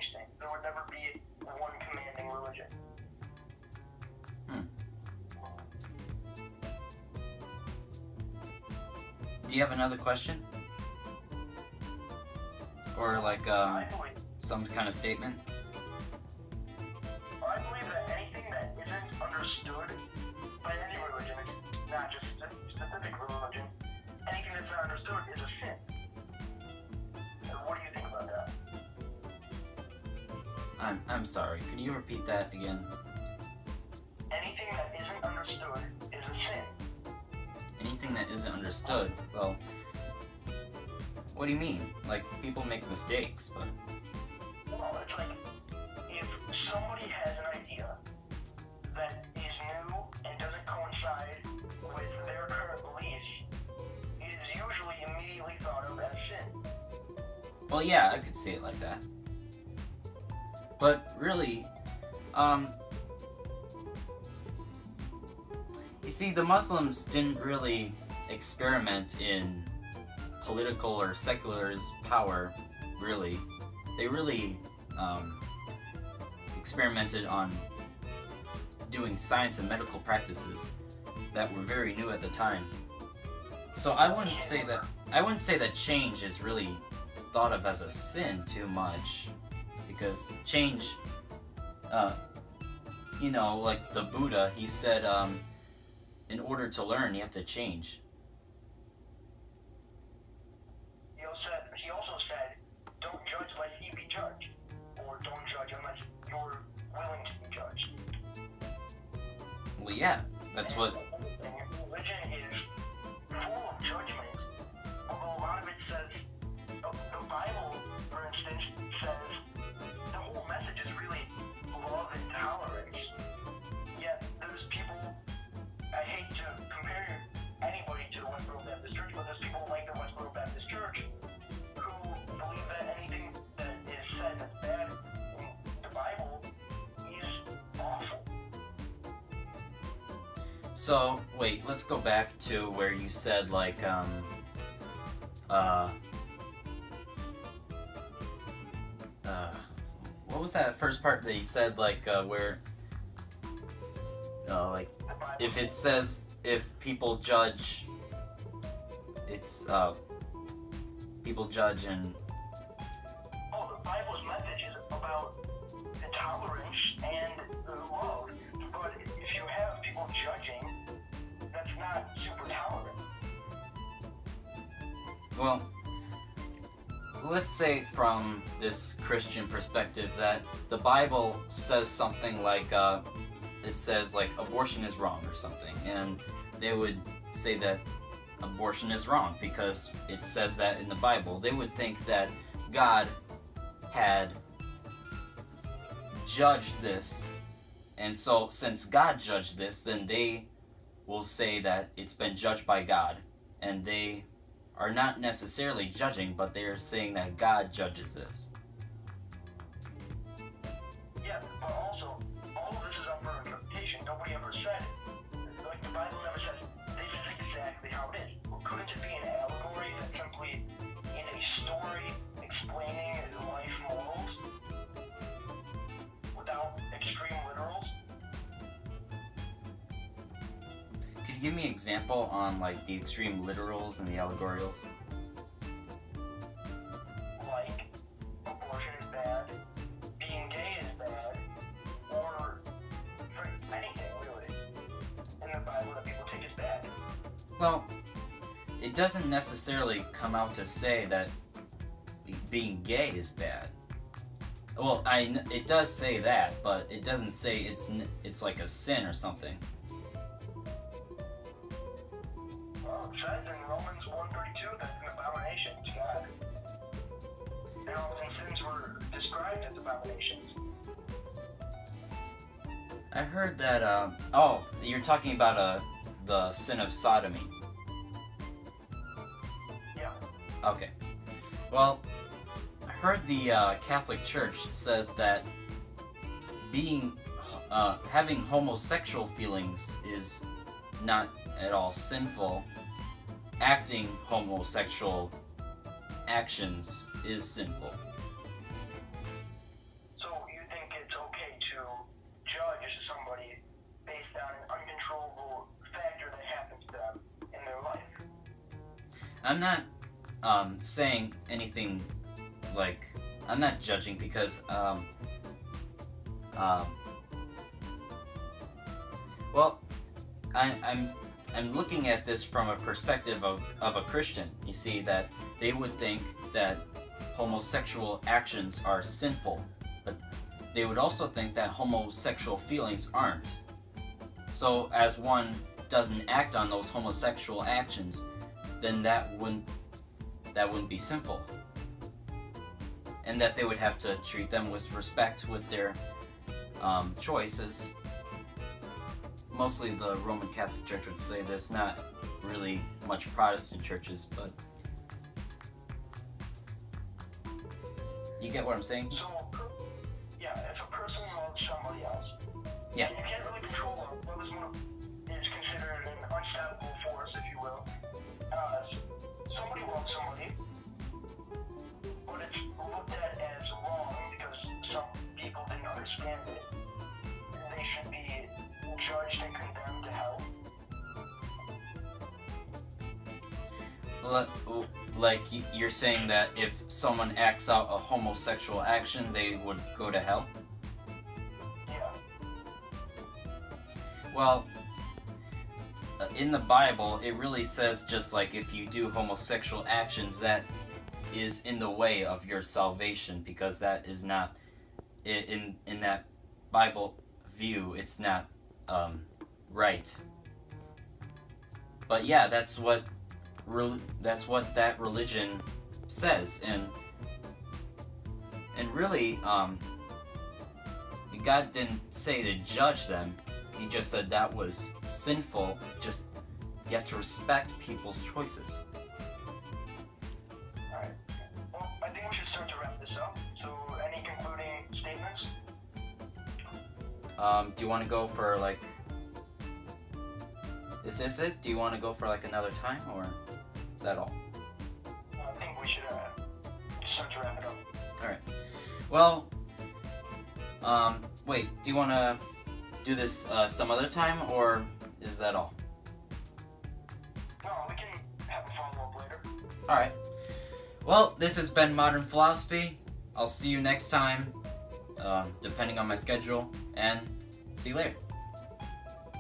change things. There would never be one commanding religion. Do you have another question? Or like some kind of statement? I believe that anything that isn't understood by any religion, not just a specific religion, anything that's not understood is a sin. And what do you think about that? I'm sorry. Could you repeat that again? Anything that isn't understood is a sin. Anything that isn't understood? Well, what do you mean? Like, people make mistakes, but... Well, it's like, if somebody has an idea that is new and doesn't coincide with their current beliefs, it is usually immediately thought of as sin. Well, yeah, I could see it like that. But really, you see, the Muslims didn't really experiment in political or secular power, really. They really experimented on doing science and medical practices that were very new at the time. So I wouldn't say that change is really thought of as a sin too much, because change, you know, like the Buddha, he said, in order to learn, you have to change. He also said, don't judge lest you be judged, or don't judge unless you're willing to be judged. Well, yeah, that's what... And religion is full of judgment, although a lot of it says, the Bible, for instance, says the whole message is really love and tolerance. Yet there's people, I hate to compare anybody to the Westboro Baptist Church, but there's people like the Westboro Baptist Church who believe that anything that is said that's bad in the Bible is awful. So, wait, let's go back to where you said, like, what was that first part that you said, like, where, like, if it says, if people judge, it's, people judge and... Oh, the Bible's message is about the tolerance and the love, but if you have people judging, that's not super tolerant. Well, let's say from this Christian perspective that the Bible says something like, it says like abortion is wrong or something, and they would say that abortion is wrong because it says that in the Bible. They would think that God had judged this, and so since God judged this, then they will say that it's been judged by God, and they are not necessarily judging, but they are saying that God judges this. Yeah, but also, all of this is up for interpretation. Nobody ever said, like the Bible never says, this is exactly how it is. Well, couldn't it be an allegory that simply in a story explaining life morals without extreme literals? Could you give me an example on like the extreme literals and the allegorials? Like, abortion is bad, being gay is bad, or for anything really in the Bible that people take as bad. Well, it doesn't necessarily come out to say that being gay is bad. Well, it does say that, but it doesn't say it's like a sin or something. Well, it says in Romans 1:32 that's an abomination to God. And all these sins were described as abominations. I heard that, oh, you're talking about the sin of sodomy. Yeah. Okay. Well, I heard the Catholic Church says that having homosexual feelings is not at all sinful. Acting homosexual actions is sinful. I'm not saying anything like, I'm not judging because well, I'm looking at this from a perspective of a Christian. You see, that they would think that homosexual actions are sinful, but they would also think that homosexual feelings aren't. So as one doesn't act on those homosexual actions, then that wouldn't be sinful. And that they would have to treat them with respect with their choices. Mostly the Roman Catholic Church would say this, not really much Protestant churches, but you get what I'm saying? So, yeah, if a person loves somebody else, Yeah. you can't really control them. What is considered an unstoppable force, if you will. Somebody loves somebody, but it's looked at as wrong because some people didn't understand it. They should be judged and condemned to hell. Like you're saying that if someone acts out a homosexual action, they would go to hell? Yeah. Well, in the Bible, it really says just like if you do homosexual actions, that is in the way of your salvation, because that is not, in that Bible view, it's not right. But yeah, that's what that religion says, and really, God didn't say to judge them. He just said that was sinful. Just you have to respect people's choices. Alright. Well, I think we should start to wrap this up. So, any concluding statements? Do you want to go for like? Is this it? Do you want to go for like another time, or is that all? I think we should start to wrap it up. All right. Well, wait. Do you want to do this some other time, or is that all? No, we can have a follow-up later. All right. Well, this has been Modern Philosophy. I'll see you next time, depending on my schedule, and see you later.